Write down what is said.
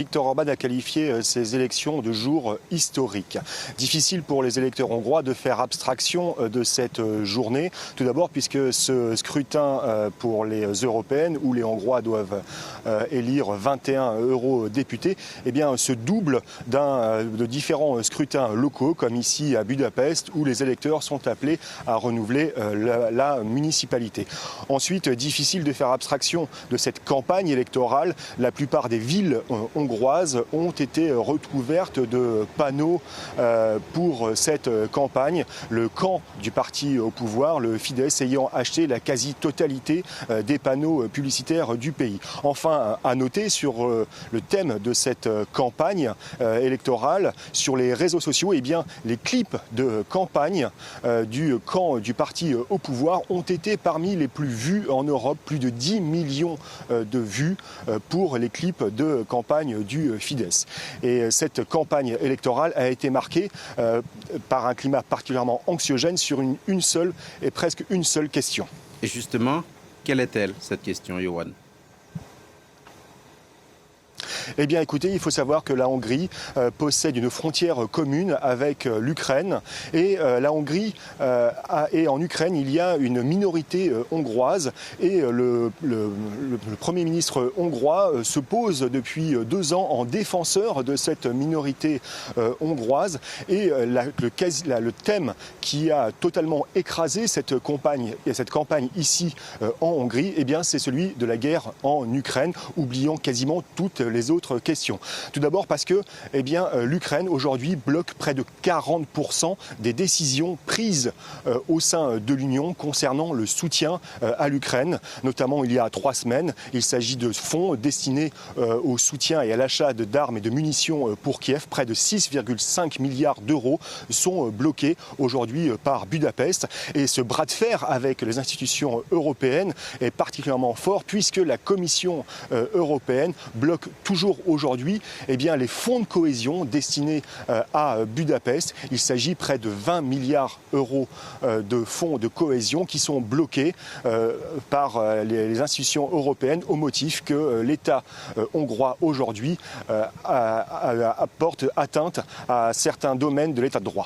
Viktor Orban a qualifié ces élections de jour historique. Difficile pour les électeurs hongrois de faire abstraction de cette journée. Tout d'abord puisque ce scrutin pour les européennes où les Hongrois doivent élire 21 eurodéputés se double de différents scrutins locaux comme ici à Budapest où les électeurs sont appelés à renouveler la municipalité. Ensuite, difficile de faire abstraction de cette campagne électorale. La plupart des villes hongroises ont été recouvertes de panneaux pour cette campagne. Le camp du parti au pouvoir, le Fidesz, ayant acheté la quasi-totalité des panneaux publicitaires du pays. Enfin, à noter sur le thème de cette campagne électorale, sur les réseaux sociaux, les clips de campagne du camp du parti au pouvoir ont été parmi les plus vus en Europe. Plus de 10 millions de vues pour les clips de campagne du Fidesz. Et cette campagne électorale a été marquée par un climat particulièrement anxiogène sur une seule et presque une seule question. Et justement, quelle est-elle, cette question, Johan ? Écoutez, il faut savoir que la Hongrie possède une frontière commune avec l'Ukraine. Et la Hongrie, et en Ukraine, il y a une minorité hongroise. Et le Premier ministre hongrois se pose depuis 2 ans en défenseur de cette minorité hongroise. Et le thème qui a totalement écrasé cette campagne ici en Hongrie, c'est celui de la guerre en Ukraine, oubliant quasiment toutes les autres questions. Tout d'abord parce que l'Ukraine aujourd'hui bloque près de 40% des décisions prises au sein de l'Union concernant le soutien à l'Ukraine. Notamment il y a 3 semaines, il s'agit de fonds destinés au soutien et à l'achat d'armes et de munitions pour Kiev. Près de 6,5 milliards d'euros sont bloqués aujourd'hui par Budapest. Et ce bras de fer avec les institutions européennes est particulièrement fort puisque la Commission européenne bloque toujours aujourd'hui les fonds de cohésion destinés à Budapest. Il s'agit près de 20 milliards d'euros de fonds de cohésion qui sont bloqués par les institutions européennes au motif que l'État hongrois aujourd'hui apporte atteinte à certains domaines de l'État de droit.